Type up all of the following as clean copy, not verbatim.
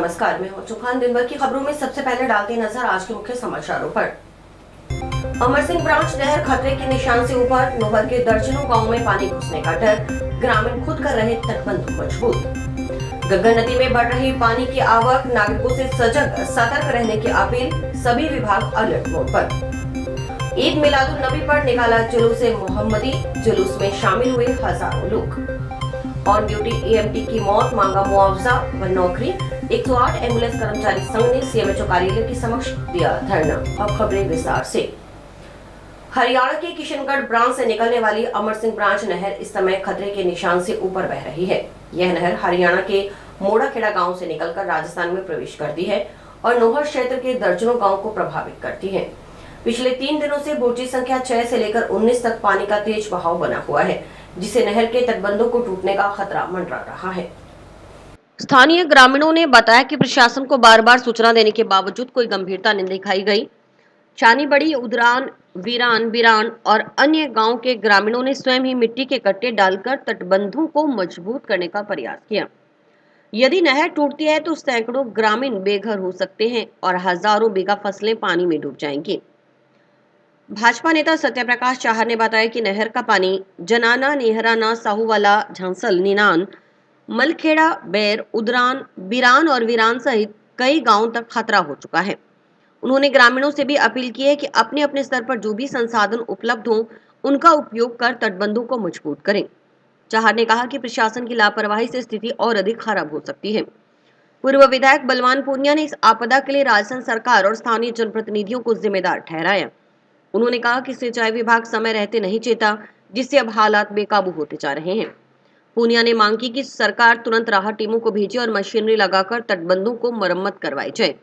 नमस्कार, मैं हूं चौहान। दिन भर की खबरों में सबसे पहले डालते नजर आज के मुख्य समाचारों पर। अमर सिंह ब्रांच नहर खतरे के निशान से ऊपर, नोहर के दर्जनों गांवों में पानी घुसने का डर, ग्रामीण खुद कर रहे तटबंध मजबूत। गंगा नदी में बढ़ रही पानी की आवक, नागरिकों से सजग सतर्क रहने की अपील, सभी विभाग अलर्ट मोड पर। ईद मिलादुन नबी पर निकाला जुलूस मोहम्मदी, जुलूस में शामिल हुए हजारों लोग। ऑन ड्यूटी एएमटी की मौत, मांगा मुआवजा व नौकरी। 108 एम्बुलेंस कर्मचारी संघ ने सीएमएचओ कार्यालय के समक्ष दिया धरना। अब खबरें विस्तार से। हरियाणा के किशनगढ़ ब्रांच से निकलने वाली अमर सिंह ब्रांच नहर इस समय खतरे के निशान से ऊपर बह रही है। यह नहर हरियाणा के मोड़ाखेड़ा गांव से निकलकर राजस्थान में प्रवेश करती है और नोहर क्षेत्र के दर्जनों गांव को प्रभावित करती है। पिछले 3 दिनों से बोटी संख्या 6 से लेकर 19 तक पानी का तेज बहाव बना हुआ है, जिससे नहर के तटबंधों को टूटने का खतरा मंडरा रहा है। स्थानीय ग्रामीणों ने बताया कि प्रशासन को बार बार सूचना देने के बावजूद कोई गंभीरता नहीं दिखाई गई। चानीबड़ी, उदरान, वीरान, बिरान और अन्य गांव के ग्रामीणों ने स्वयं ही मिट्टी के कट्टे डालकर तटबंधों को मजबूत करने का प्रयास किया। यदि नहर टूटती है तो सैकड़ों ग्रामीण बेघर हो सकते हैं और हजारों बीघा फसलें पानी में डूब जाएंगी। भाजपा नेता सत्यप्रकाश चाहर ने बताया कि नहर का पानी जनाना, नेहराना, साहूवाला, झांसल, नीनान, मलखेड़ा, बैर, उदरान, बिरान और वीरान सहित कई गांवों तक खतरा हो चुका है। उन्होंने ग्रामीणों से भी अपील की है कि अपने अपने स्तर पर जो भी संसाधन उपलब्ध हों, उनका उपयोग कर तटबंधों को मजबूत करें। चाहर ने कहा कि प्रशासन की लापरवाही से स्थिति और अधिक खराब हो सकती है। पूर्व विधायक बलवान पूनिया ने इस आपदा के लिए राजस्थान सरकार और स्थानीय जनप्रतिनिधियों को जिम्मेदार ठहराया। उन्होंने कहा कि सिंचाई विभाग समय रहते नहीं चेता, जिससे अब हालात बेकाबू होते जा रहे हैं। पूनिया ने मांग की कि सरकार तुरंत राहत टीमों को भेजे और मशीनरी लगाकर तटबंधों को मरम्मत करवाई जाए।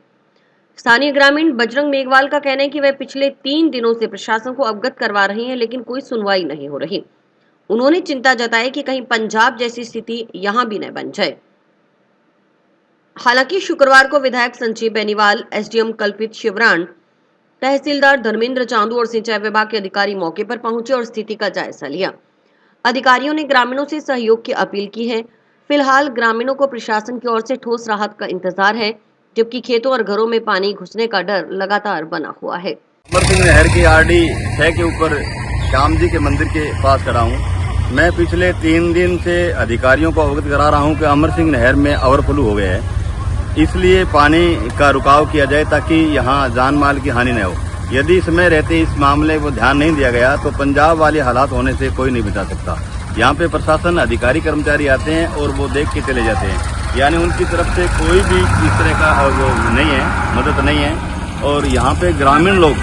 स्थानीय ग्रामीण बजरंग मेघवाल का कहना है कि वे पिछले 3 दिनों से प्रशासन को अवगत करवा रहे हैं, लेकिन कोई सुनवाई नहीं हो रही। उन्होंने चिंता जताई कि कहीं पंजाब जैसी स्थिति यहां भी न बन जाए। हालांकि शुक्रवार को विधायक संजीव बेनीवाल, एसडीएम कल्पित शिवराण, तहसीलदार धर्मेंद्र चांदू और सिंचाई विभाग के अधिकारी मौके पर पहुंचे और स्थिति का जायजा लिया। अधिकारियों ने ग्रामीणों से सहयोग की अपील की है। फिलहाल ग्रामीणों को प्रशासन की ओर से ठोस राहत का इंतजार है, जबकि खेतों और घरों में पानी घुसने का डर लगातार बना हुआ है। अमर सिंह नहर की आरडी 6 के ऊपर श्याम जी के मंदिर के पास खड़ा हूँ। मैं पिछले 3 दिन से अधिकारियों को अवगत करा रहा हूँ कि अमर सिंह नहर में ओवरफ्लो हो गया है, इसलिए पानी का रुकाव किया जाए ताकि यहाँ जान माल की हानि न हो। यदि समय रहते इस मामले को ध्यान नहीं दिया गया तो पंजाब वाले हालात होने से कोई नहीं बचा सकता। यहाँ पे प्रशासन अधिकारी कर्मचारी आते हैं और वो देख के चले जाते हैं, यानी उनकी तरफ से कोई भी इस तरह का वो नहीं है, मदद नहीं है। और यहाँ पे ग्रामीण लोग,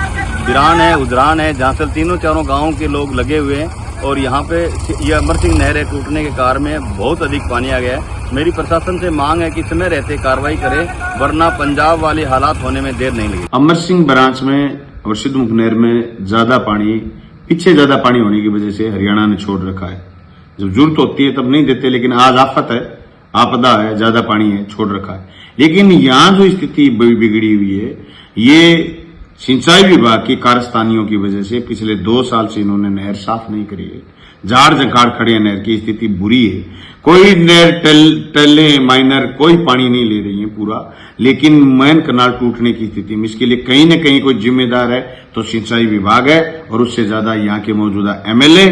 बिरान है, उदरान है, झांसल, तीनों चारों गाँव के लोग लगे हुए हैं और यहाँ पे ये अमर सिंह नहर टूटने के कारण में बहुत अधिक पानी आ गया है। मेरी प्रशासन से मांग है कि समय रहते कार्रवाई करे, वरना पंजाब वाले हालात होने में देर नहीं लगी। अमर सिंह ब्रांच में और सिद्धमुख नहर में ज्यादा पानी, पीछे ज्यादा पानी होने की वजह से हरियाणा ने छोड़ रखा है। जब जरूरत होती है तब नहीं देते, लेकिन आज आफत है, आपदा है, ज्यादा पानी है, छोड़ रखा है। लेकिन यहाँ जो स्थिति बिगड़ी हुई है, ये सिंचाई विभाग की कारस्तानियों की वजह से पिछले 2 साल से इन्होंने नहर साफ नहीं करी है। झाड़ झंखाड़ खड़े, नहर की स्थिति बुरी है। कोई नहर टल्ले माइनर कोई पानी नहीं ले रही है पूरा, लेकिन मैन कनाल टूटने की स्थिति में इसके लिए कहीं न कहीं कोई जिम्मेदार है तो सिंचाई विभाग है, और उससे ज्यादा यहाँ के मौजूदा एमएलए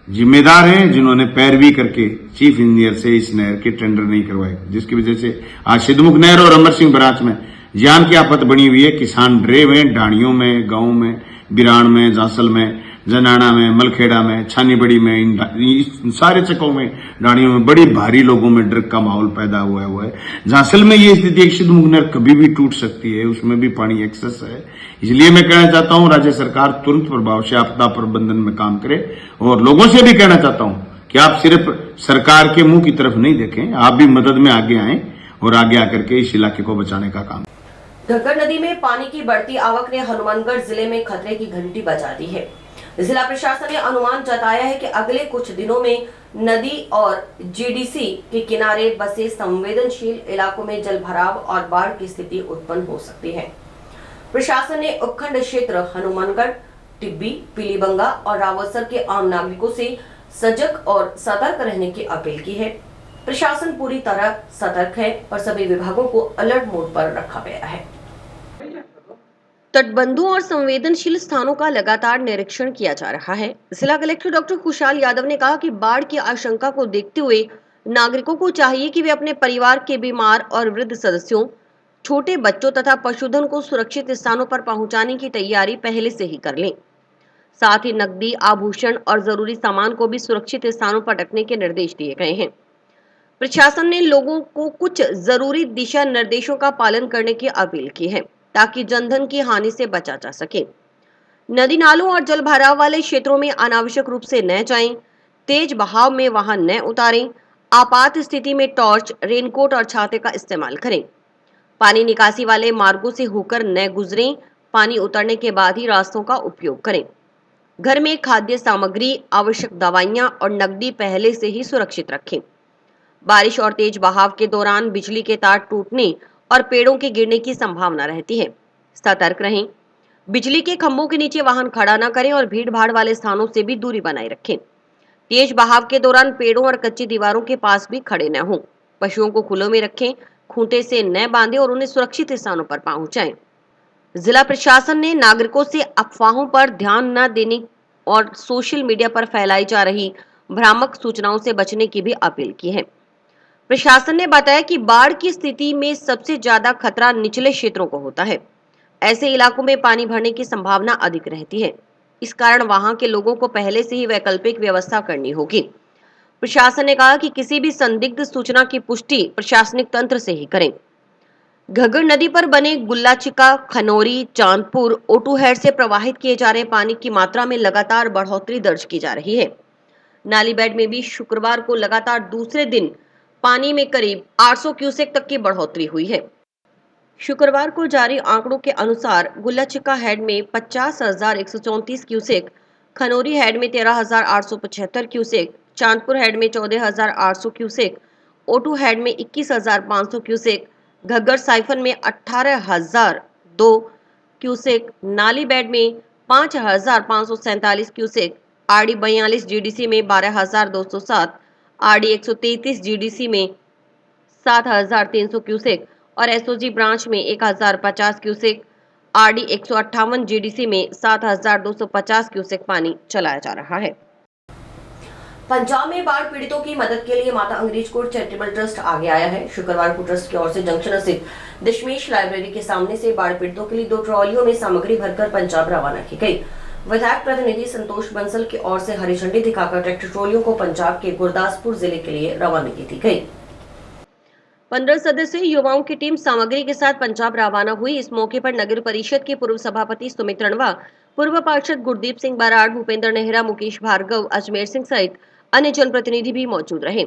जिम्मेदार हैं, जिन्होंने पैरवी करके चीफ इंजीनियर से इस नहर के टेंडर नहीं करवाए, जिसकी वजह से आज सिद्धमुख नहर और अमर सिंह ब्रांच में जान की आफत बनी हुई है। किसान डरे हुए हैं, ढाणियों में, गांव में, बिरान में, झांसल में, जनाना में, मलखेड़ा में, छानीबड़ी में, इन सारे चकों में, ढाणियों में बड़ी भारी लोगों में डर का माहौल पैदा हुआ है। झांसल में ये स्थिति एक सिद्धमुख नहर कभी भी टूट सकती है, उसमें भी पानी एक्सेस है। इसलिए मैं कहना चाहता हूं राज्य सरकार तुरंत प्रभाव से आपदा प्रबंधन में काम करे, और लोगों से भी कहना चाहता हूं कि आप सिर्फ सरकार के मुंह की तरफ नहीं देखें, आप भी मदद में आगे आएं और आगे आकर के इस इलाके को बचाने का काम। घग्गर नदी में पानी की बढ़ती आवक ने हनुमानगढ़ जिले में खतरे की घंटी बजा दी है। जिला प्रशासन ने अनुमान जताया है कि अगले कुछ दिनों में नदी और जीडीसी के किनारे बसे संवेदनशील इलाकों में जलभराव और बाढ़ की स्थिति उत्पन्न हो सकती है। प्रशासन ने उपखंड क्षेत्र हनुमानगढ़, टिब्बी, पीलीबंगा और रावतसर के आम नागरिकों से सजग और सतर्क रहने की अपील की है, प्रशासन पूरी तरह सतर्क है और सभी विभागों को अलर्ट मोड पर रखा गया है। तटबंधों और संवेदनशील स्थानों का लगातार निरीक्षण किया जा रहा है। जिला कलेक्टर डॉक्टर खुशहाल यादव ने कहा कि बाढ़ की आशंका को देखते हुए नागरिकों को चाहिए कि वे अपने परिवार के बीमार और वृद्ध सदस्यों, छोटे बच्चों तथा पशुधन को सुरक्षित स्थानों पर पहुंचाने की तैयारी पहले से ही कर लें। साथ ही नकदी, आभूषण और जरूरी सामान को भी सुरक्षित स्थानों पर रखने के निर्देश दिए गए हैं। प्रशासन ने लोगों को कुछ जरूरी दिशा निर्देशों का पालन करने की अपील की है ताकि जनधन की हानि से बचा जा सके। नदी नालों और जल भराव वाले क्षेत्रों में अनावश्यक रूप से न जाएं, तेज बहाव में वाहन न उतारें, आपात स्थिति में टॉर्च, रेनकोट और छाते का इस्तेमाल करें। पानी निकासी वाले मार्गों से होकर न गुजरें, पानी उतरने के बाद ही रास्तों का उपयोग करें। घर में खाद्य सामग्री, आवश्यक दवाइयां और नकदी पहले से ही सुरक्षित रखें। बारिश और तेज बहाव के दौरान बिजली के तार टूटने और पेड़ों के गिरने की संभावना रहती है। सतर्क रहें, बिजली के खंभों के नीचे वाहन खड़ा न करें और भीड़ भाड़ वाले स्थानों से भी दूरी बनाए रखें। तेज बहाव के दौरान पेड़ों और कच्ची दीवारों के पास भी खड़े न हों। पशुओं को खुलों में रखें, खूंटे से न बांधें और उन्हें सुरक्षित स्थानों पर पहुंचाएं। जिला प्रशासन ने नागरिकों से अफवाहों पर ध्यान न देने और सोशल मीडिया पर फैलाई जा रही भ्रामक सूचनाओं से बचने की भी अपील की है। प्रशासन ने बताया कि बाढ़ की स्थिति में सबसे ज्यादा खतरा निचले क्षेत्रों को होता है। ऐसे इलाकों में पानी भरने की संभावना अधिक रहती है। इस कारण वहां के लोगों को पहले से ही वैकल्पिक व्यवस्था करनी होगी। प्रशासन ने कहा कि किसी भी संदिग्ध सूचना की पुष्टि प्रशासनिक तंत्र से ही करें। घग्गर नदी पर बने गुल्लाचिका, खनौरी, चांदपुर, ओटू हेड से प्रवाहित किए जा रहे पानी की मात्रा में लगातार बढ़ोतरी दर्ज की जा रही है। नाली बेड में भी शुक्रवार को लगातार दूसरे दिन पानी में करीब 800 क्यूसेक तक की बढ़ोतरी हुई है। शुक्रवार को जारी आंकड़ों के अनुसार गुल्लाचिका हेड में 50,134 क्यूसेक, खनौरी हेड में 13,875 क्यूसेक, चांदपुर हेड में 14,800 क्यूसेक, ओटू हेड में 21,500 क्यूसेक, घग्गर साइफन में 18,002 क्यूसेक, नाली बेड में 5,547 क्यूसेक, आरडी 42 जीडीसी में 12,207, आरडी 133 जीडीसी में 7,300 क्यूसेक और एसओजी ब्रांच में 1,050 क्यूसेक, आरडी 158 जीडीसी में 7,250 क्यूसेक पानी चलाया जा रहा है। पंजाब में बाढ़ पीड़ितों की मदद के लिए माता अंग्रेज कोट चैरिटेबल ट्रस्ट आगे आया है। शुक्रवार को ट्रस्ट की ओर से जंक्शन स्थित दशमेश लाइब्रेरी के सामने से बाढ़ पीड़ितों के लिए 2 ट्रॉलियों में सामग्री भरकर पंजाब रवाना की गई। विधायक प्रतिनिधि संतोष बंसल की ओर से हरी झंडी दिखाकर ट्रैक्टर ट्रॉलियों को पंजाब के गुरदासपुर जिले के लिए रवानगी दी गई। 15 सदस्यीय युवाओं की टीम सामग्री के साथ पंजाब रवाना हुई। इस मौके पर नगर परिषद के पूर्व सभापति सुमित रणवा, पूर्व पार्षद गुरदीप सिंह बराड़, भूपेंद्र नेहरा, मुकेश भार्गव, अजमेर सिंह सहित अन्य जनप्रतिनिधि भी मौजूद रहे।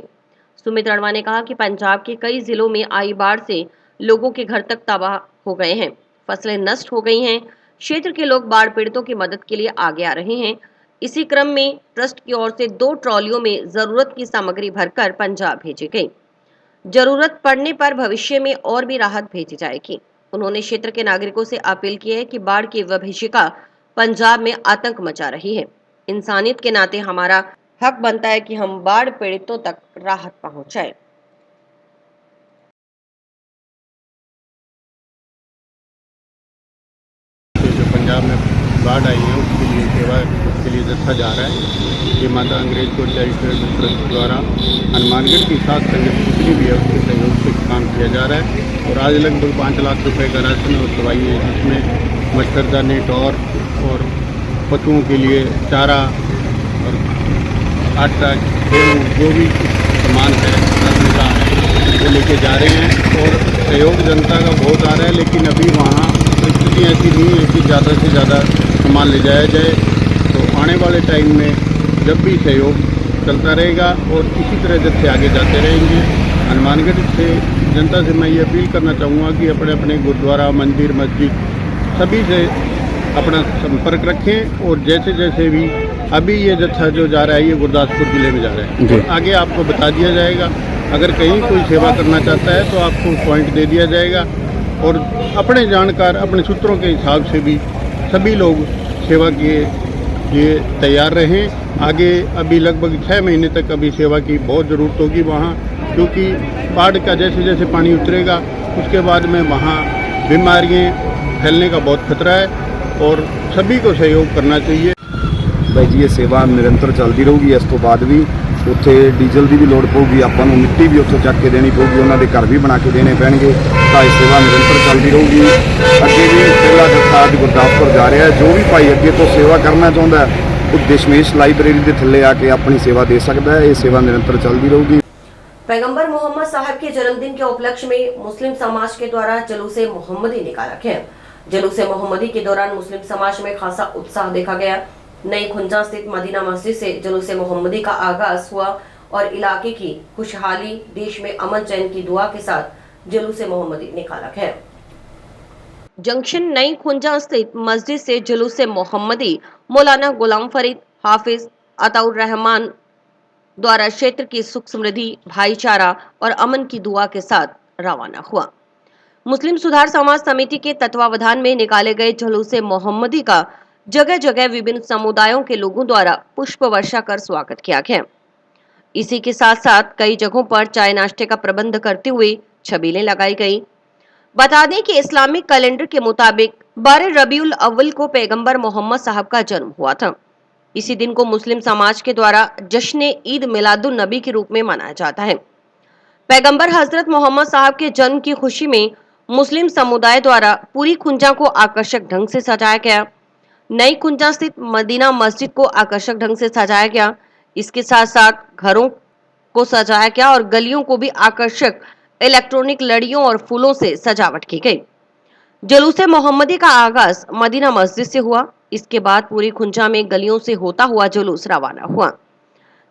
सुमित रणवा ने कहा कि पंजाब के कई जिलों में आई बाढ़ से लोगों के घर तक तबाह हो गए हैं, फसलें नष्ट हो गई हैं। क्षेत्र के लोग बाढ़ पीड़ितों की मदद के लिए आगे आ रहे हैं। इसी क्रम में ट्रस्ट की ओर से 2 ट्रॉलियों में जरूरत की सामग्री भरकर पंजाब भेजी गई। जरूरत पड़ने पर भविष्य में और भी राहत भेजी जाएगी। उन्होंने क्षेत्र के नागरिकों से अपील की है कि बाढ़ की विभीषिका पंजाब में आतंक मचा रही है। इंसानियत के नाते हमारा हक बनता है कि हम बाढ़ पीड़ितों तक राहत पहुंचाएं। जो पंजाब में बाढ़ आई है उसके लिए सेवा के लिए जत्था जा रहा है। ये माता अंग्रेज कोट चैरिटेबल ट्रस्ट द्वारा हनुमानगढ़ की सात संगत जितनी भी है उसके सहयोग से काम किया जा रहा है। और आज लगभग 5 लाख रुपए का राशन और दवाई है, जिसमें मच्छरदानी, टॉर और पशुओं के लिए चारा और आटा, गेहूँ, जो भी सामान है वो लेके जा रहे हैं। और सहयोग जनता का बहुत आ रहा है, लेकिन अभी वहाँ परिस्थिति ऐसी नहीं है कि ज़्यादा से ज़्यादा सामान ले जाया जाए। तो आने वाले टाइम में जब भी सहयोग चलता रहेगा और इसी तरह जब से आगे जाते रहेंगे। हनुमानगढ़ से जनता से मैं ये अपील करना चाहूँगा कि अपने अपने गुरुद्वारा, मंदिर, मस्जिद सभी से अपना संपर्क रखें। और जैसे जैसे भी अभी ये जत्था जो जा रहा है ये गुरदासपुर जिले में जा रहा है, तो आगे आपको बता दिया जाएगा। अगर कहीं कोई सेवा करना चाहता है तो आपको पॉइंट दे दिया जाएगा। और अपने जानकार, अपने सूत्रों के हिसाब से भी सभी लोग सेवा के ये तैयार रहें। आगे अभी लगभग 6 महीने तक अभी सेवा की बहुत ज़रूरत होगी वहाँ, क्योंकि बाढ़ का जैसे जैसे पानी उतरेगा उसके बाद में वहाँ बीमारियाँ फैलने का बहुत खतरा है और सभी को सहयोग करना चाहिए। ਬਾਈ ਜੀ ਇਹ ਸੇਵਾ ਨਿਰੰਤਰ ਚੱਲਦੀ ਰਹੂਗੀ। ਇਸ ਤੋਂ ਬਾਅਦ ਵੀ ਉੱਥੇ ਡੀਜ਼ਲ ਦੀ ਵੀ ਲੋੜ ਪਊਗੀ, ਆਪਾਂ ਨੂੰ ਮਿੱਟੀ ਵੀ ਉੱਥੋਂ ਚੱਕ ਕੇ ਦੇਣੀ ਪਊਗੀ, ਉਹਨਾਂ ਦੇ ਘਰ ਵੀ ਬਣਾ ਕੇ ਦੇਣੇ ਪੈਣਗੇ। ਤਾਂ ਇਹ ਸੇਵਾ ਨਿਰੰਤਰ ਚੱਲਦੀ ਰਹੂਗੀ। ਅੱਗੇ ਵੀ ਪਹਿਲਾ ਜੱਥਾ ਅੱਜ ਗੁਰਦਾਸਪੁਰ ਜਾ ਰਿਹਾ ਹੈ। ਜੋ ਵੀ ਭਾਈ ਅੱਗੇ ਤੋਂ ਸੇਵਾ ਕਰਨਾ ਚਾਹੁੰਦਾ ਹੈ ਉਹ ਦਸ਼ਮੇਸ਼ ਲਾਇਬ੍ਰੇਰੀ ਦੇ ਥੱਲੇ ਆ ਕੇ ਆਪਣੀ ਸੇਵਾ ਦੇ ਸਕਦਾ ਹੈ। ਇਹ ਸੇਵਾ ਨਿਰੰਤਰ ਚੱਲਦੀ ਰਹੂਗੀ। पैगंबर मोहम्मद साहब के जन्मदिन के उपलक्ष्य में मुस्लिम समाज के द्वारा जुलूसे मोहम्मदी निकाला गया। जुलूसे मोहम्मदी के दौरान मुस्लिम समाज में खासा उत्साह देखा गया। नई खुंजा स्थित मदीना मस्जिद से जुलूसे मोहम्मदी का आगाज हुआ और इलाके की खुशहाली, देश में अमन चैन की दुआ के साथ जुलूसे मोहम्मदी निकाला गया। जंक्शन नई खुंजा स्थित मस्जिद से जुलूसे मोहम्मदी मौलाना गुलाम फरीद हाफिज अताउर रहमान द्वारा क्षेत्र की सुख समृद्धि, भाईचारा और अमन की दुआ के साथ रवाना हुआ। मुस्लिम सुधार समाज समिति के तत्वावधान में निकाले गए जुलूसे मोहम्मदी का जगह जगह विभिन्न समुदायों के लोगों द्वारा पुष्प वर्षा कर स्वागत किया गया। इसी के साथ साथ कई जगहों पर चाय नाश्ते का प्रबंध करते हुए छबीलें लगाई गई। बता दें कि इस्लामिक कैलेंडर के मुताबिक 12 रबीउल अव्वल को पैगंबर मोहम्मद साहब का जन्म हुआ था। इसी दिन को मुस्लिम समाज के द्वारा जश्न ईद मिलादुन नबी के रूप में मनाया जाता है। पैगंबर हजरत मोहम्मद साहब के जन्म की खुशी में मुस्लिम समुदाय द्वारा पूरी खुंजा को आकर्षक ढंग से सजाया गया। नई खुंजा स्थित मदीना मस्जिद को आकर्षक ढंग से सजाया गया। इसके साथ साथ घरों को सजाया गया और गलियों को भी आकर्षक इलेक्ट्रॉनिक लड़ियों और फूलों से सजावट की गई। जुलूसे मोहम्मदी का आगाज मदीना मस्जिद से हुआ। इसके बाद पूरी खुंजा में गलियों से होता हुआ जुलूस रवाना हुआ।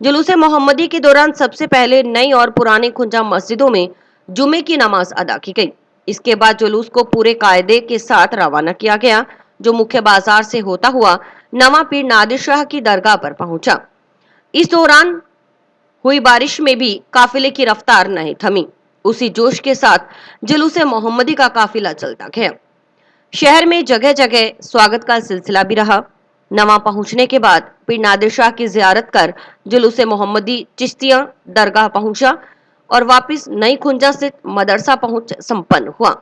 जुलूसे मोहम्मदी के दौरान सबसे पहले नई और पुरानी खुंजा मस्जिदों में जुमे की नमाज अदा की गई। इसके बाद जुलूस को पूरे कायदे के साथ रवाना किया गया, जो मुख्य बाजार से होता हुआ नवा पीर नादिर शाह की दरगाह पर पहुंचा। इस दौरान हुई बारिश में भी काफिले की रफ्तार नहीं थमी। उसी जोश के साथ जुलूसे मोहम्मदी का काफिला चलता गया। शहर में जगह जगह स्वागत का सिलसिला भी रहा। नवा पहुंचने के बाद पीर नादिर शाह की जियारत कर जुलूसे मोहम्मदी चिश्तिया दरगाह पहुंचा और वापस नई खुंजा स्थित मदरसा पहुंच संपन्न हुआ।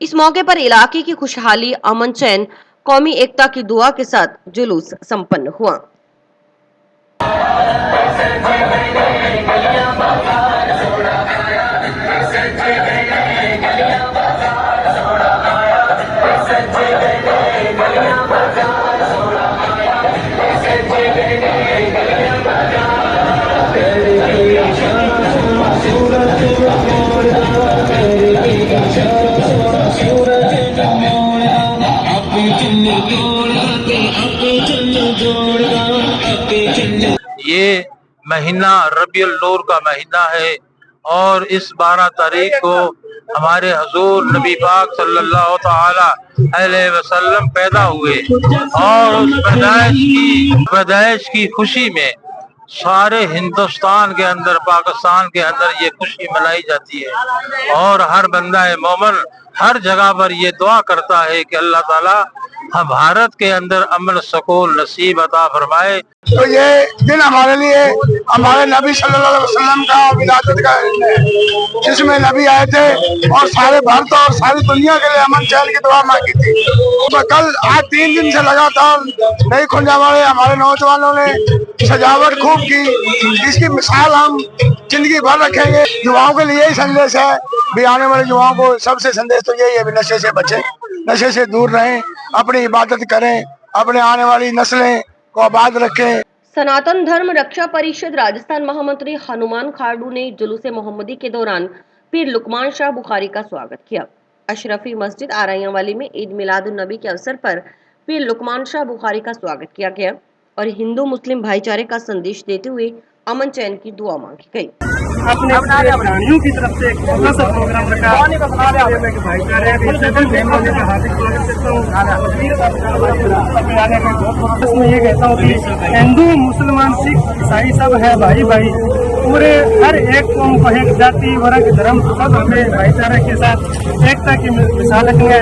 इस मौके पर इलाके की खुशहाली, अमन चैन, कौमी एकता की दुआ के साथ जुलूस संपन्न हुआ। ये महीना रबीउल नूर का महीना है और इस 12 तारीख को हमारे हजूर नबी पाक सल्लल्लाहु ताला अलैहि वसल्लम पैदा हुए और उस पैदाइश की खुशी में सारे हिंदुस्तान के अंदर, पाकिस्तान के अंदर ये खुशी मनाई जाती है और हर बंदा मोमिन हर जगह पर ये दुआ करता है कि अल्लाह ताला हम भारत के अंदर अमन सुकून नसीब अता फरमाए। तो ये दिन हमारे लिए हमारे नबी सल्लल्लाहु अलैहि वसल्लम का विलादत का दिन है, जिसमें नबी आए थे और सारे भारत और सारी दुनिया के लिए अमन चैन की दुआ मांगी थी। तो कल आज 3 दिन से लगातार नई खुंजा वाले हमारे नौजवानों ने सजावट खूब की। इसकी मिसाल हम जिंदगी भर रखेंगे। युवाओं के लिए यही संदेश है, भी आने वाले युवाओं को सबसे संदेश तो यही है, नशे से बचें, नशे से दूर रहें, अपनी इबादत करें, अपने आने वाली नस्लें को आबाद रखें। सनातन धर्म रक्षा परिषद राजस्थान महामंत्री हनुमान खाड़ू ने जुलूसे मोहम्मदी के दौरान पीर लुकमान शाह बुखारी का स्वागत किया। अशरफी मस्जिद आरैयावाली में ईद मिलादुन नबी के अवसर पर पीर लुकमान शाह बुखारी का स्वागत किया गया और हिंदू मुस्लिम भाईचारे का संदेश देते हुए अमन चैन की दुआ मांगी गई। अपने प्राणियों की तरफ से एक छोटा सा प्रोग्राम रखा भाईचारे का हार्दिक स्वागत करता हूँ। मैं ये कहता हूँ कि हिंदू मुसलमान सिख ईसाई सब है भाई भाई, पूरे हर एक कौम को एक जाति वर्ग धर्म सब हमें भाईचारे के साथ एकता की मिसाल रखनी है।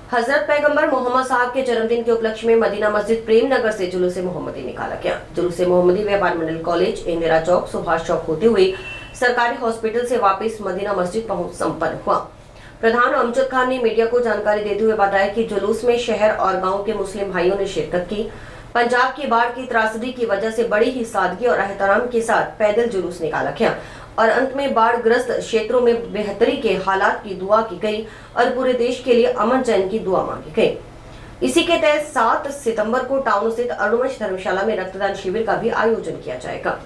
हजरत पैगंबर मोहम्मद साहब के जन्मदिन के उपलक्ष्य में मदीना मस्जिद प्रेम नगर से जुलूस मोहम्मदी निकाला गया। जुलूस मोहम्मदी व्यापार मंडल कॉलेज, इंदिरा चौक, सुभाष चौक होते हुए सरकारी हॉस्पिटल से वापस मदीना मस्जिद पहुंच संपन्न हुआ। प्रधान अमजद खान ने मीडिया को जानकारी देते हुए बताया कि जुलूस में शहर और गांव के मुस्लिम भाइयों ने शिरकत की। पंजाब की बाढ़ की त्रासदी की वजह से बड़ी ही सादगी और एहतराम के साथ पैदल जुलूस निकाला गया और अंत में बाढ़ ग्रस्त क्षेत्रों में बेहतरी के हालात की दुआ की गई और पूरे देश के लिए अमन चैन की दुआ मांगी गई। इसी के तहत 7 सितंबर को टाउन स्थित अरुणवंश धर्मशाला में रक्तदान शिविर का भी आयोजन किया जाएगा।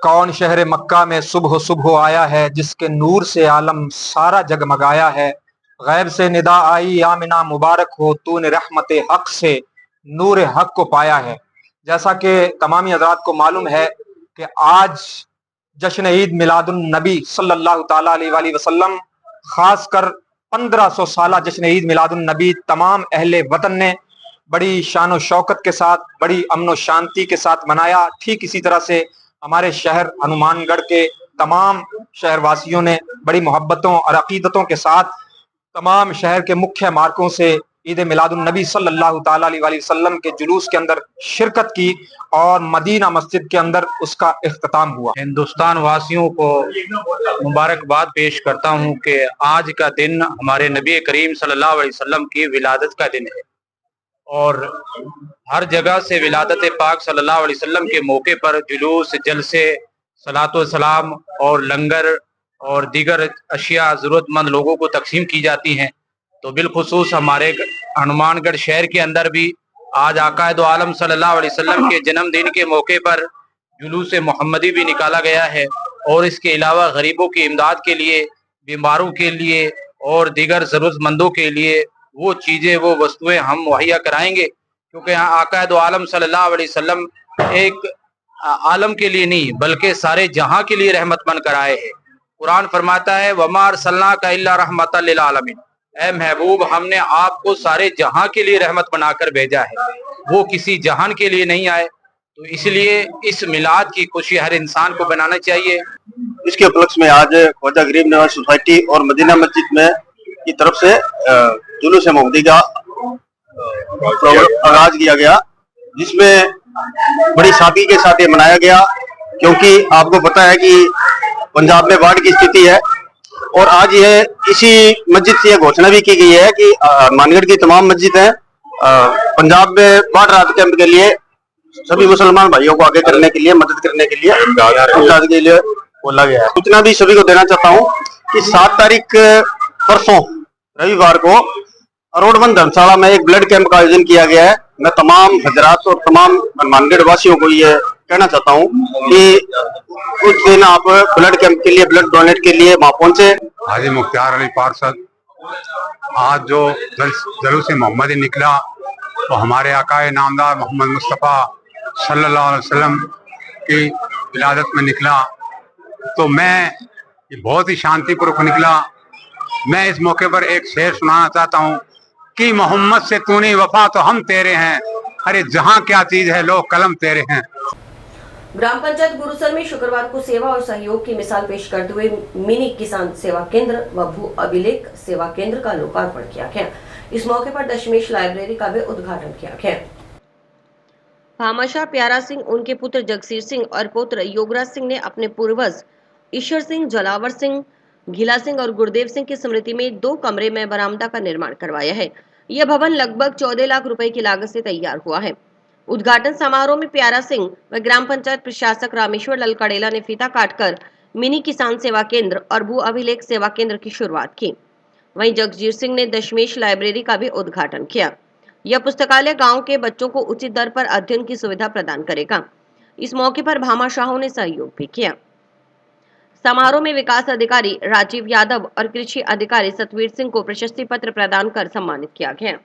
कौन शहर मक्का में सुबह सुबह आया है, जिसके नूर से आलम सारा जगमगाया है। गैब से निदा आई आमिना मुबारक हो, तूने रहमत हक से नूर हक को पाया है। जैसा कि तमामी हज़रात को मालूम है कि आज जश्न ईद मिलादुन नबी सल्लल्लाहु ताला अलैहि वसल्लम, खासकर 1500 साला जश्न ईद मिलादुन नबी तमाम अहले वतन ने बड़ी शान और शौकत के साथ, बड़ी अमन और शांति के साथ मनाया। ठीक इसी तरह से हमारे शहर हनुमानगढ़ के तमाम शहरवासियों ने बड़ी मोहब्बतों और अकीदतों के साथ तमाम शहर के मुख्य मार्गों से ईद मिलादुन नबी सल्लल्लाहु ताला अलैहि वसल्लम के जुलूस के अंदर शिरकत की और मदीना मस्जिद के अंदर उसका इख्तिताम हुआ। हिंदुस्तान वासियों को मुबारकबाद पेश करता हूं कि आज का दिन हमारे नबी करीम सल्लल्लाहु अलैहि वसल्लम की विलादत का दिन है और हर जगह से विलादत पाक सल्लल्लाहु अलैहि वसल्लम के मौके पर जुलूस, जलसे, सलातो सलाम और लंगर और दीगर अशिया ज़रूरतमंद लोगों को तकसीम की जाती हैं। तो बिलखुसूस हमारे हनुमानगढ़ शहर के अंदर भी आज आकाए दो आलम सल्लल्लाहु अलैहि वसल्लम के जन्मदिन के मौके पर जुलूस मोहम्मदी भी निकाला गया है और इसके अलावा गरीबों की इमदाद के लिए, बीमारों के लिए और दीगर ज़रूरतमंदों के लिए वो चीज़ें, वो वस्तुएं हम मुहैया कराएंगे, क्योंकि आकाए दो आलम सल्लल्लाहु अलैहि वसल्लम एक आलम के लिए नहीं बल्कि सारे जहां के लिए रहमत बनकर आए हैं। कुरान फरमाता है वमा अरसलनाका इल्ला रहमतल लिल आलमीन, ऐ महबूब हमने आपको सारे जहां के लिए रहमत बनाकर भेजा है, वो किसी जहान के लिए नहीं आए। तो इसलिए इस मिलाद की खुशी हर इंसान को बनाना चाहिए। इसके उपलक्ष्य में आज ख्वाजा गरीब नवाज सोसाइटी और मदीना मस्जिद में की तरफ से जुलूस मोहम्मदी का आगाज किया गया, जिसमें बड़ी सादगी के साथ ये मनाया गया, क्योंकि आपको पता है कि पंजाब में बाढ़ की स्थिति है और आज ये इसी मस्जिद से घोषणा भी की गई है कि हनुमानगढ़ की तमाम मस्जिद है पंजाब में बाढ़ राहत कैंप के लिए सभी मुसलमान भाइयों को आगे करने के लिए, मदद करने के लिए इमदाद के लिए बोला गया है। सूचना भी सभी को देना चाहता हूँ कि 7 तारीख परसों रविवार को अरोड़वन धर्मशाला में एक ब्लड कैंप का आयोजन किया गया है। मैं तमाम हजरात और तमाम हनुमानगढ़ वासियों को ये कहना चाहता हूँ कि उस दिन आप ब्लड कैंप के लिए, ब्लड डोनेट के लिए वहां पहुंचे। हाजी मुख्तार अली पार्षद, आज जो जुलूस मोहम्मदी निकला तो हमारे आकाए नामदार मोहम्मद मुस्तफ़ा सल्लल्लाहु अलैहि वसल्लम की विलादत में निकला, तो मैं ये बहुत ही शांतिपूर्वक निकला। मैं इस मौके पर एक शेर सुनाना चाहता हूँ कि मोहम्मद से तूने वफा तो हम तेरे हैं, अरे जहाँ क्या चीज है लो कलम तेरे हैं। ग्राम पंचायत गुरुसर में शुक्रवार को सेवा और सहयोग की मिसाल पेश करते हुए मिनी किसान सेवा केंद्र व भू अभिलेख सेवा केंद्र का लोकार्पण किया गया। इस मौके पर दशमेश लाइब्रेरी का भी उद्घाटन किया गया। भामाशाह प्यारा सिंह, उनके पुत्र जगसीर सिंह और पुत्र योगराज सिंह ने अपने पूर्वज ईश्वर सिंह, जलावर सिंह, घिला सिंह और गुरदेव सिंह की स्मृति में 2 कमरे में बरामदा का निर्माण करवाया है। यह भवन लगभग 14 लाख रुपए की लागत से तैयार हुआ है। उद्घाटन समारोह में प्यारा सिंह व ग्राम पंचायत प्रशासक रामेश्वर लाल कड़ेला ने फीता काटकर मिनी किसान सेवा केंद्र और भू अभिलेख सेवा केंद्र की शुरुआत की। वहीं जगजीत सिंह ने दशमेश लाइब्रेरी का भी उद्घाटन किया। यह पुस्तकालय गांव के बच्चों को उचित दर पर अध्ययन की सुविधा प्रदान करेगा। इस मौके पर भामाशाहों ने सहयोग भी किया। समारोह में विकास अधिकारी राजीव यादव और कृषि अधिकारी सतवीर सिंह को प्रशस्ति पत्र प्रदान कर सम्मानित किया गया।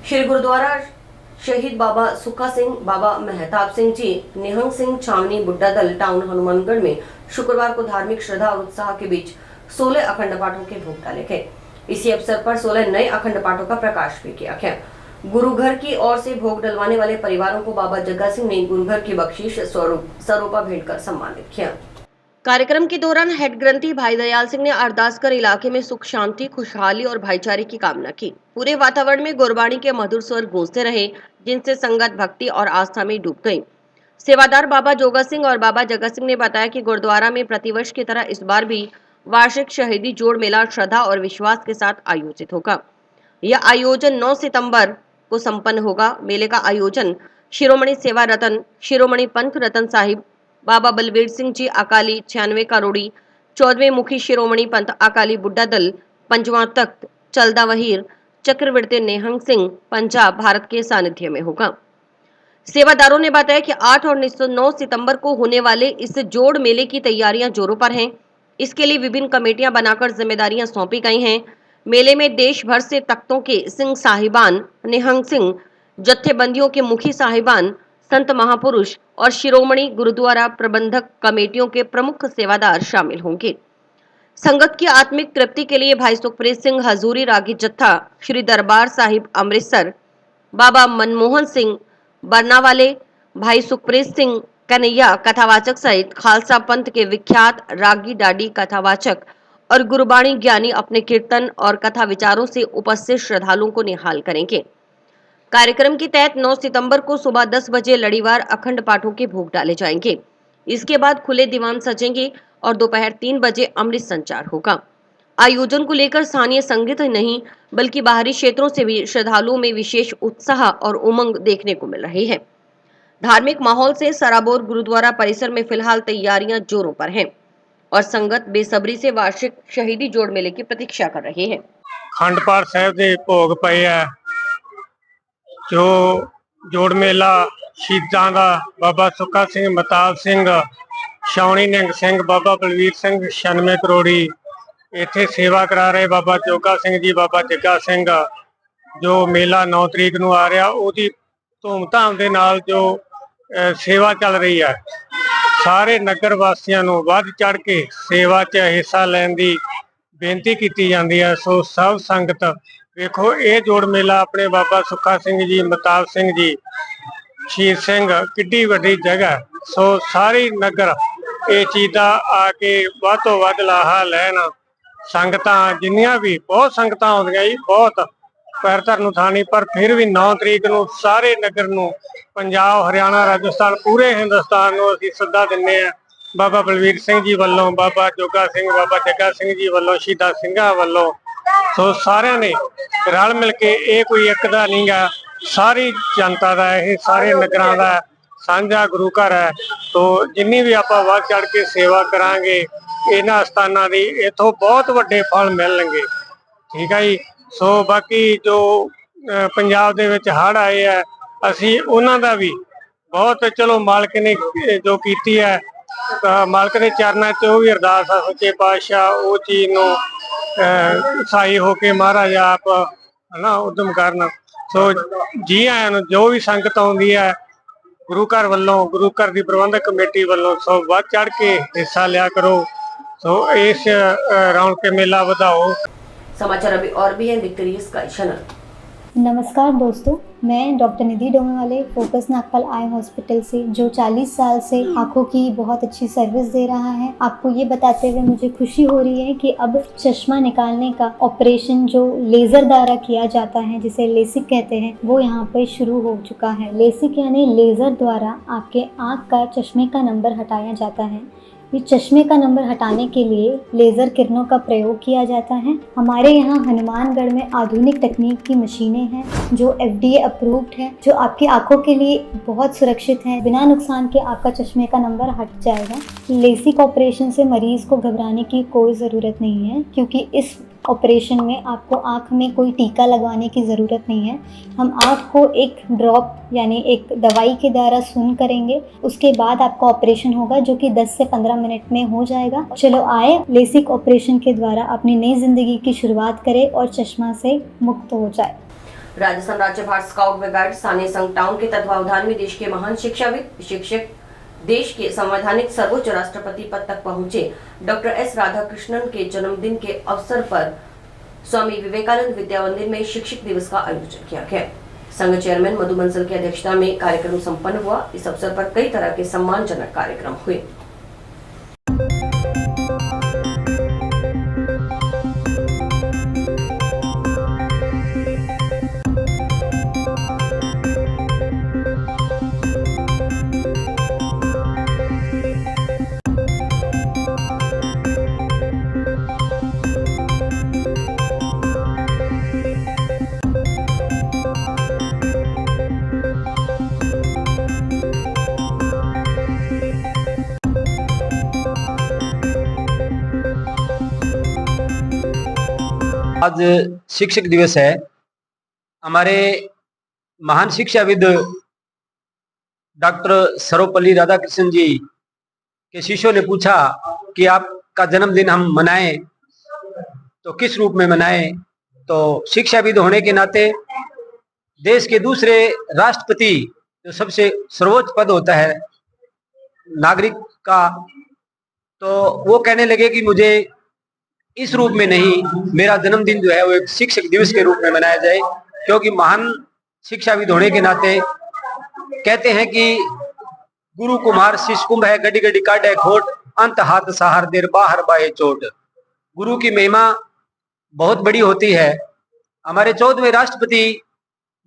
श्री गुरुद्वारा शहीद बाबा सुखा सिंह, बाबा मेहताब सिंह जी, निहंग सिंह छावनी बुड्ढा दल टाउन हनुमानगढ़ में शुक्रवार को धार्मिक श्रद्धा और उत्साह के बीच 16 अखंड पाठों के भोग डाले गए। इसी अवसर पर 16 नए अखंड पाठों का प्रकाश भी किया गया। गुरु घर की ओर से भोग डलवाने वाले परिवारों को बाबा जग्गा सिंह ने गुरु घर की बख्शीश स्वरूप सरोपा भेंट कर सम्मानित किया। कार्यक्रम के दौरान हेड ग्रंथी भाई दयाल सिंह ने अरदास कर इलाके में सुख शांति, खुशहाली और भाईचारे की कामना की। पूरे वातावरण में गुरबाणी के मधुर स्वर गूंजते रहे, जिनसे संगत भक्ति और आस्था में डूब गई। सेवादार बाबा जोगा सिंह और बाबा जग्गा सिंह ने बताया कि गुरुद्वारा में प्रतिवर्ष की तरह इस बार भी वार्षिक शहीदी जोड़ मेला श्रद्धा और विश्वास के साथ आयोजित होगा। यह आयोजन 9 सितंबर को संपन्न होगा। मेले का आयोजन शिरोमणि सेवा रतन, शिरोमणि पंथ रतन साहिब, बाबा बलवीर सिंह जी अकाली 96 करोड़ी, 14वें मुखी शिरोमणि पंथ अकाली बुड्ढा दल, 5वां तख्त चलदा वहीर चक्रवर्ती नेहंग सिंह पंजाब भारत के सानिध्य में होगा। सेवादारों ने बताया कि 8 और 9 सितंबर को होने वाले इस जोड़ मेले की तैयारियां जोरों पर हैं। इसके लिए विभिन्न कमेटियां बनाकर जिम्मेदारियां सौंपी गई हैं। मेले में देश भर से तख्तों के सिंह साहिबान, निहंग सिंह जत्थेबंदियों के मुखी साहिबान, संत महापुरुष और शिरोमणि गुरुद्वारा प्रबंधक कमेटियों के प्रमुख सेवादार शामिल होंगे। संगत की आत्मिक तृप्ति के लिए भाई सुखप्रीत सिंह हजूरी रागी जत्था, श्री दरबार साहिब अमृतसर, बाबा मनमोहन सिंह बरनावाले, भाई सुखप्रीत सिंह कन्हैया कथावाचक सहित खालसा पंथ के विख्यात रागी डाडी कथावाचक और गुरबाणी ज्ञानी अपने कीर्तन और कथा विचारों से उपस्थित श्रद्धालुओं को निहाल करेंगे। कार्यक्रम के तहत 9 सितंबर को सुबह 10 बजे लड़ीवार अखंड पाठों के भोग डाले जाएंगे। इसके बाद खुले दीवान सजेंगे और दोपहर 3 बजे अमृत संचार होगा। आयोजन को लेकर स्थानीय संगीत नहीं बल्कि बाहरी क्षेत्रों से भी श्रद्धालुओं में विशेष उत्साह और उमंग देखने को मिल रही है। धार्मिक माहौल से सराबोर गुरुद्वारा परिसर में फिलहाल तैयारियां जोरों पर हैं और संगत बेसब्री से वार्षिक शहीदी जोड़ मेले की प्रतीक्षा कर रही है। खंड पाठ साहब के भोग पे है जो जोड़ मेला शहीदां दा बाबा सुखा सिंह, महताब सिंह, छावनी निहंग सिंह, बाबा बलवीर सिंह 96 करोड़ी इत्थे सेवा करा रहे बाबा जोगा सिंह जी, बाबा जग्गा सिंह, जो मेला 9 तरीक नूं आ रहा उहदी धूमधाम दे नाल जो सेवा चल रही है। सारे नगर वासियों नूं वध चढ़ के सेवा च हिस्सा लैण दी बेनती की जाती है। सो सब संगत वेखो ये जोड़ मेला अपने बाबा सुखा सिंह जी, महताब सिंह जी, शहीद सिंह किड्डी वड्डी जगह। सो सारी नगर ये चीज़ का आके वध तो वध लाहा लैन। संगतां जिन्नियां भी बहुत संगतां आउंदियां जी, बहुत पैर धरन थां नहीं, पर फिर भी 9 तरीक नूं सारे नगर नूं पंजाब, हरियाणा, राजस्थान पूरे हिंदुस्तान नूं असीं सੱਦਾ दिंदे आ। बाबा बलवीर सिंह जी वालों, बाबा जोगा सिंह, बाबा जग्गा सिंह जी वालों, शहीदां सिंघां वालों। सो सारिਆਂ ने रल मिल के ये कोई एक दा नहीं गा, सारी जनता का यह सारे नगरां दा साझा गुरु घर है। तो जिन्नी भी आपां वध चढ़ के सेवा करांगे इन्हां स्थानां दी इत्थों बहुत वड्डे फल मिलणगे। ठीक है जी। सो बाकी जो पंजाब दे विच हड़ आए है असी उन्हां दा भी बहुत चलो मालक ने जो कीती है, मालक के चरणों च भी अरदास है सच्चे पातशाह वो चीज़ नूं सहाई होके महाराज आप है ना उद्यम करन। सो जी आयां नूं जो भी संगत आउंदी है गुरु घर वालों, गुरु घर की प्रबंधक कमेटी वालों, सो वध चढ़ के हिस्सा लिया करो। सो इस रौनक मेला वधाओ। समाचार अभी और भी है, देखते रहिए स्काई चैनल। नमस्कार दोस्तों, मैं डॉक्टर निधि डोंगरवाले फोकस नागपाल आई हॉस्पिटल से, जो 40 साल से आंखों की बहुत अच्छी सर्विस दे रहा है। आपको ये बताते हुए मुझे खुशी हो रही है कि अब चश्मा निकालने का ऑपरेशन जो लेज़र द्वारा किया जाता है, जिसे लेसिक कहते हैं, वो यहाँ पर शुरू हो चुका है। लेसिक यानी लेज़र द्वारा आपके आँख का चश्मे का नंबर हटाया जाता है। ये चश्मे का नंबर हटाने के लिए लेज़र किरणों का प्रयोग किया जाता है। हमारे यहाँ हनुमानगढ़ में आधुनिक तकनीक की मशीनें हैं जो FDA अप्रूव्ड है, जो आपकी आंखों के लिए बहुत सुरक्षित है। बिना नुकसान के आपका चश्मे का नंबर हट जाएगा। लेसिक ऑपरेशन से मरीज़ को घबराने की कोई ज़रूरत नहीं है, क्योंकि इस ऑपरेशन में आपको आँख में कोई टीका लगवाने की ज़रूरत नहीं है। हम आँख को एक ड्रॉप यानी एक दवाई के द्वारा सून करेंगे, उसके बाद आपका ऑपरेशन होगा जो कि 10 से 15 मिनट में हो जाएगा। चलो आए लेसिक ऑपरेशन के द्वारा अपनी नई ज़िंदगी की शुरुआत करें और चश्मा से मुक्त हो जाए। राजस्थान राज्य भारत स्काउट व गाइड स्थानीय संघ टाउन के तत्वावधान में देश के महान शिक्षाविद शिक्षक देश के संवैधानिक सर्वोच्च राष्ट्रपति पद तक पहुंचे डॉक्टर एस राधाकृष्णन के जन्मदिन के अवसर पर स्वामी विवेकानंद विद्या मंदिर में शिक्षक दिवस का आयोजन किया गया। संघ चेयरमैन मधु बंसल की अध्यक्षता में कार्यक्रम संपन्न हुआ। इस अवसर पर कई तरह के सम्मानजनक कार्यक्रम हुए। आज शिक्षक दिवस है। हमारे महान शिक्षाविद डॉक्टर सर्वपल्ली राधाकृष्णन जी के शिष्यों ने पूछा कि आपका जन्मदिन हम मनाएं तो किस रूप में मनाएं। तो शिक्षाविद होने के नाते देश के दूसरे राष्ट्रपति जो सबसे सर्वोच्च पद होता है नागरिक का, तो वो कहने लगे कि मुझे इस रूप में नहीं, मेरा जन्मदिन जो है वो एक शिक्षक दिवस के रूप में मनाया जाए, क्योंकि महान शिक्षाविद होने के नाते कहते हैं कि गुरु कुमार शिष्य कुंभ है, गड़ी गड़ी काटे खोट, अंत हाथ सहार देर बाहर बाहे चोट। गुरु की महिमा बहुत बड़ी होती है। हमारे 14वें राष्ट्रपति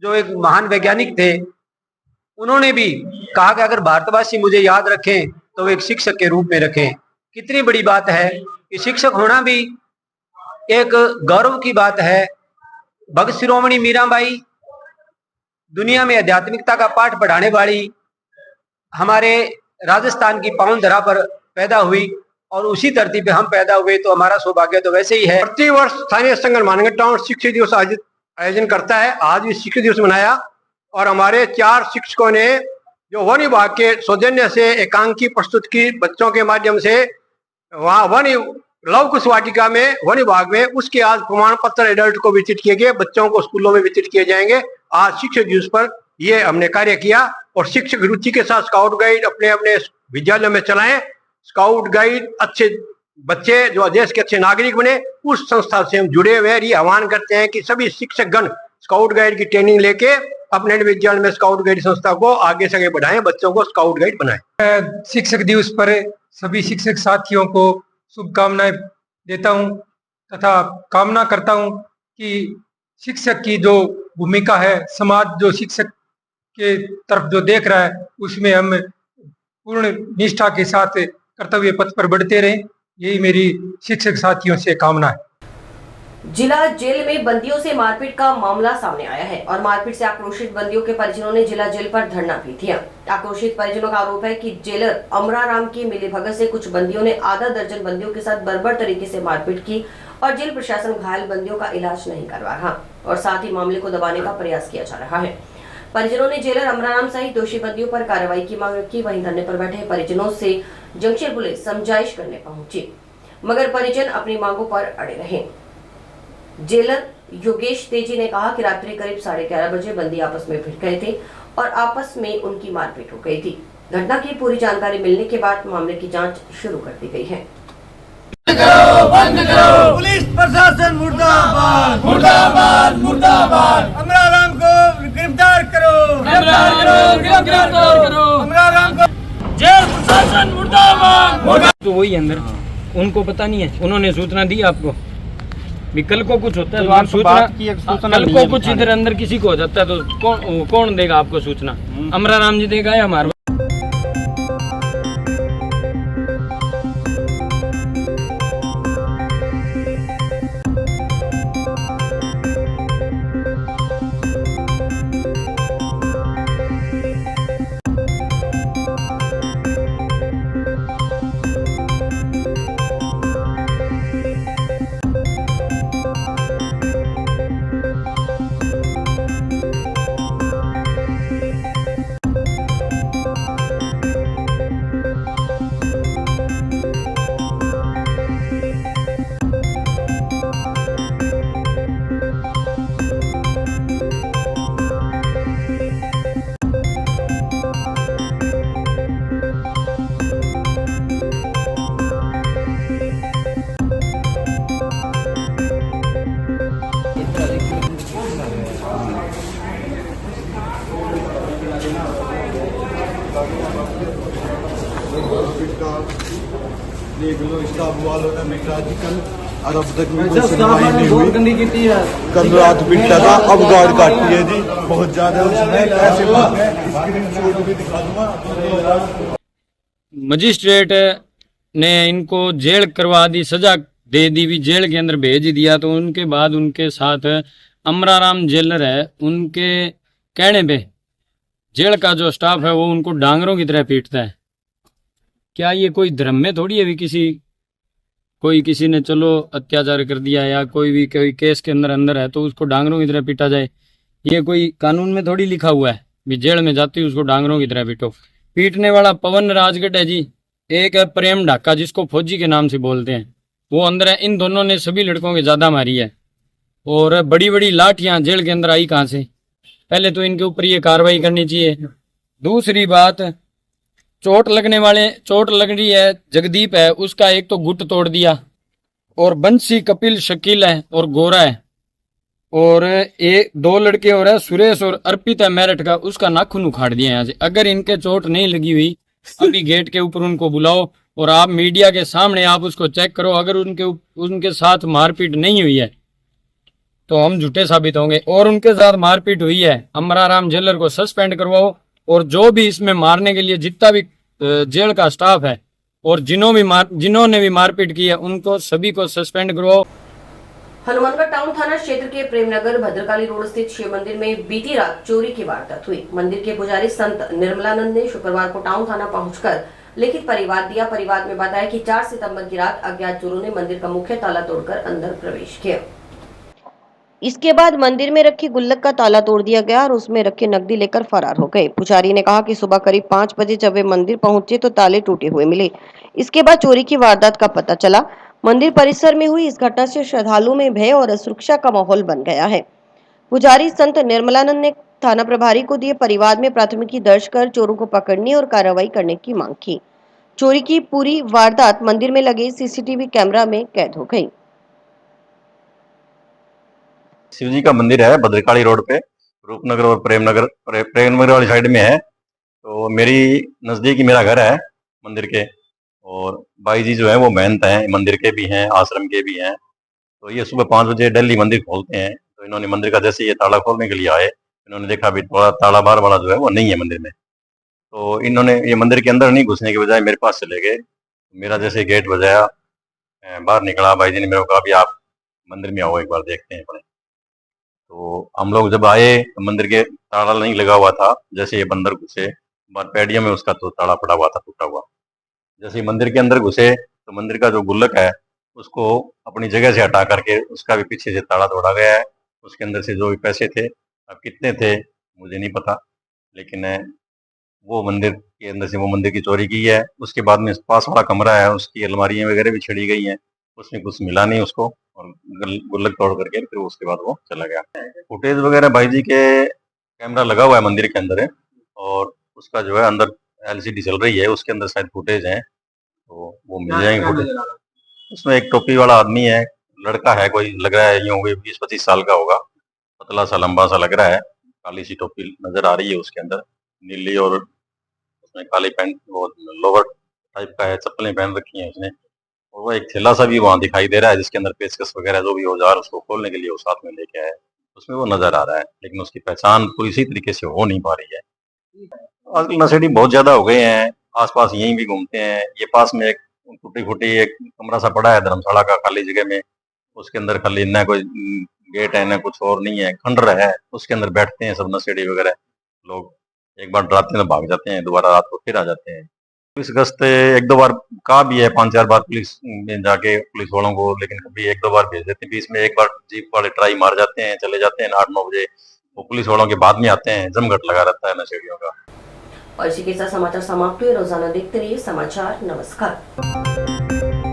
जो एक महान वैज्ञानिक थे, उन्होंने भी कहा कि अगर भारतवासी मुझे याद रखें तो वो एक शिक्षक के रूप में रखें। कितनी बड़ी बात है कि शिक्षक होना भी एक गौरव की बात है। भगत शिरोमणि मीराबाई दुनिया में आध्यात्मिकता का पाठ पढ़ाने वाली हमारे राजस्थान की पावन धरा पर पैदा हुई और उसी धरती पे हम पैदा हुए, तो हमारा सौभाग्य तो वैसे ही है। प्रति वर्ष स्थानीय संघ हनुमानगढ़ टाउन शिक्षक दिवस आयोजन करता है। आज भी शिक्षक दिवस मनाया और हमारे 4 शिक्षकों ने जो वन विभाग के सौजन्य से एकांकी प्रस्तुत की बच्चों के माध्यम से वहाँ लव कुश वाटिका में वन विभाग में, उसके आज प्रमाण पत्र एडल्ट को वितरित किए गए, बच्चों को स्कूलों में वितरित किए जाएंगे। आज शिक्षक दिवस पर ये हमने कार्य किया और शिक्षक रुचि के साथ स्काउट गाइड अपने अपने विद्यालयों में चलाएं। स्काउट गाइड अच्छे बच्चे जो देश के अच्छे नागरिक बने, उस संस्था से हम जुड़े हुए ये आह्वान करते हैं कि सभी शिक्षक गण स्काउट गाइड की ट्रेनिंग लेके अपने विद्यालय में स्काउट गाइड संस्था को आगे से आगे बढ़ाएं, बच्चों को स्काउट गाइड बनाएं। शिक्षक दिवस पर सभी शिक्षक साथियों को शुभकामनाएं देता हूं तथा कामना करता हूं कि शिक्षक की जो भूमिका है, समाज जो शिक्षक के तरफ जो देख रहा है, उसमें हम पूर्ण निष्ठा के साथ कर्तव्य पथ पर बढ़ते रहें। यही मेरी शिक्षक साथियों से कामना है। जिला जेल में बंदियों से मारपीट का मामला सामने आया है और मारपीट से आक्रोशित बंदियों के परिजनों ने जिला जेल पर धरना भी दिया। आक्रोशित परिजनों का आरोप है कि जेलर अमराराम की मिलीभगत से कुछ बंदियों ने आधा दर्जन बंदियों के साथ बर्बर तरीके से मारपीट की और जेल प्रशासन घायल बंदियों का इलाज नहीं करवा रहा और साथ ही मामले को दबाने का प्रयास किया जा रहा है। परिजनों ने जेलर अमराराम सहित दोषी बंदियों पर कार्रवाई की मांग रखी। वहीं धरने पर बैठे परिजनों से जंक्शन पुलिस समझाइश करने पहुंची, मगर परिजन अपनी मांगों पर अड़े रहे। जेलर योगेश तेजी ने कहा कि रात्रि करीब 11:30 बजे बंदी आपस में भिड़ गए थे और आपस में उनकी मारपीट हो गई थी। घटना की पूरी जानकारी मिलने के बाद मामले की जांच शुरू कर दी गई है। बंद करो, पुलिस प्रशासन मुर्दाबाद, मुर्दाबाद, मुर्दाबाद। अमराराम को गिरफ्तार करो, गिरफ्तार करो, गिरफ्तार करो, अमराराम को। जेल प्रशासन मुर्दाबाद। तो वही अंदर, उनको पता नहीं है, उन्होंने सूचना दी आपको भी कल को कुछ होता है तो आप सूचना, कल को कुछ इधर अंदर किसी को हो जाता है तो कौन देगा आपको सूचना? अमराराम जी देगा या हमारा? देख लो स्टाफ वालों ने मिटा दी कल और अब तक भी कोई सुनवाई नहीं हुई। कल रात मिटा था, अब गाड़ काटी है जी बहुत ज्यादा उसमें पैसे मांगे, स्क्रीनशॉट भी दिखा दूंगा। मजिस्ट्रेट ने इनको जेल करवा दी, सजा दे दी, भी जेल के अंदर भेज दिया। तो उनके बाद उनके साथ अमराराम जेलर है, उनके कहने पे जेल का जो स्टाफ है वो उनको डांगरों की तरह पीटता है। क्या ये कोई धर्म में थोड़ी है भी किसी ने चलो अत्याचार कर दिया या कोई केस के अंदर है तो उसको डांगरों की तरह पीटा जाए। ये कोई कानून में थोड़ी लिखा हुआ है भी जेल में जाती उसको डांगरों की तरह पीटो। पीटने वाला पवन राजगढ़ है जी, एक है प्रेम ढाका जिसको फौजी के नाम से बोलते हैं, वो अंदर है। इन दोनों ने सभी लड़कों के ज्यादा मारी है और बड़ी बड़ी लाठियां जेल के अंदर आई कहाँ से? पहले तो इनके ऊपर ये कार्रवाई करनी चाहिए। दूसरी बात, चोट लग रही है, जगदीप है उसका एक तो गुट तोड़ दिया, और बंसी कपिल शकील है और गोरा है, और एक दो लड़के और है सुरेश और अर्पित है मेरठ का, उसका नाखून उखाड़ दिया यहाँ से। अगर इनके चोट नहीं लगी हुई अभी गेट के ऊपर उनको बुलाओ और आप मीडिया के सामने आप उसको चेक करो। अगर उनके साथ मारपीट नहीं हुई है तो हम झूठे साबित होंगे, और उनके साथ मारपीट हुई है अमराराम जेलर को सस्पेंड करवाओ, और जो भी इसमें मारने के लिए जितना भी जेल का स्टाफ है और जिन्होंने भी मारपीट की है उनको सभी को सस्पेंड करवाओ। हनुमानगढ़ टाउन थाना क्षेत्र के प्रेमनगर भद्रकाली रोड स्थित शिव मंदिर में बीती रात चोरी की वारदात हुई। मंदिर के पुजारी संत निर्मलानंद ने शुक्रवार को टाउन थाना पहुंचकर लिखित परिवाद दिया। परिवाद में बताया कि 4 सितंबर की रात अज्ञात चोरों ने मंदिर का मुख्य ताला तोड़कर अंदर प्रवेश किया। इसके बाद मंदिर में रखी गुल्लक का ताला तोड़ दिया गया और उसमें रखे नकदी लेकर फरार हो गए। पुजारी ने कहा कि सुबह करीब 5 बजे जब वे मंदिर पहुंचे तो ताले टूटे हुए मिले। इसके बाद चोरी की वारदात का पता चला। मंदिर परिसर में हुई इस घटना से श्रद्धालुओं में भय और असुरक्षा का माहौल बन गया है। पुजारी संत निर्मलानंद ने थाना प्रभारी को दिए परिवाद में प्राथमिकी दर्ज कर चोरों को पकड़ने और कार्रवाई करने की मांग की। चोरी की पूरी वारदात मंदिर में लगे सीसीटीवी कैमरा में कैद हो गई। शिव जी का मंदिर है भद्रकाली रोड पे, रूपनगर और प्रेमनगर वाली साइड में है। तो मेरी नजदीक ही मेरा घर है मंदिर के, और भाई जी जो है वो महंत हैं, मंदिर के भी हैं, आश्रम के भी हैं। तो ये सुबह 5 बजे डेली मंदिर खोलते हैं। तो इन्होंने मंदिर का जैसे ये ताला खोलने के लिए आए, इन्होंने देखा भी थोड़ा ताला बार वाला जो है वो नहीं है मंदिर में। तो इन्होंने ये मंदिर के अंदर नहीं घुसने के बजाय मेरे पास चले गए। मेरा जैसे गेट बजाया, बाहर निकला, भाई जी ने मेरे को कहा भी आप मंदिर में आओ एक बार देखते हैं अपने। तो हम लोग जब आए तो मंदिर के ताला नहीं लगा हुआ था। जैसे ये बंदर घुसे, पेडिया में उसका तो ताला पड़ा हुआ था टूटा हुआ। जैसे ही मंदिर के अंदर घुसे तो मंदिर का जो गुल्लक है उसको अपनी जगह से हटा करके उसका भी पीछे से ताला तोड़ा गया है। उसके अंदर से जो भी पैसे थे, अब कितने थे मुझे नहीं पता, लेकिन वो मंदिर के अंदर से वो मंदिर की चोरी की है। उसके बाद में पास वाला कमरा है, उसकी अलमारियां वगैरह भी छड़ी गई हैं, उसमें कुछ मिला नहीं उसको, और गुल्लक तोड़ करके फिर उसके बाद वो चला गया। फुटेज वगैरह भाई जी के कैमरा लगा हुआ है मंदिर के अंदर है, और उसका जो है अंदर LCD चल रही है, उसके अंदर शायद फुटेज है, तो वो मिल जाएंगे फुटेज। उसमें एक टोपी वाला आदमी है, लड़का है कोई, लग रहा है यूं 20-25 साल का होगा, पतला सा लंबा सा लग रहा है, काली सी टोपी नजर आ रही है उसके अंदर, नीली, और उसमें काली पैंट, वो लोवर टाइप का है, चप्पलें पहन रखी हैं उसने, और वो एक थैला सा भी वहाँ दिखाई दे रहा है जिसके अंदर पेचकस वगैरह जो भी औजार उसको खोलने के लिए वो साथ में लेके आया है, उसमें वो नजर आ रहा है, लेकिन उसकी पहचान पूरी इसी तरीके से हो नहीं पा रही है। आजकल नशेड़ी बहुत ज्यादा हो गए हैं, आसपास यहीं भी घूमते हैं। ये पास में एक टूटी फूटी एक कमरा सा पड़ा है धर्मशाला का खाली जगह में, उसके अंदर खाली ना कोई गेट है ना कुछ और नहीं है, खंडर है, उसके अंदर बैठते हैं सब नशेड़ी वगैरह लोग। एक बार रात में भाग जाते हैं, दोबारा रात को फिर आ जाते हैं। पुलिस गश्त 1-2 बार कहा भी है, 5-4 बार पुलिस में जाके पुलिस वालों को, लेकिन कभी 1-2 बार भेज देते हैं। बीच में एक बार जीप वाले ट्राई मार जाते हैं, चले जाते हैं 8-9 बजे, वो पुलिस वालों के बाद में आते हैं, जमघट लगा रहता है नशेड़ियों का। और इसी के साथ समाचार समाप्त हुए। रोजाना देखते रहिए समाचार। नमस्कार।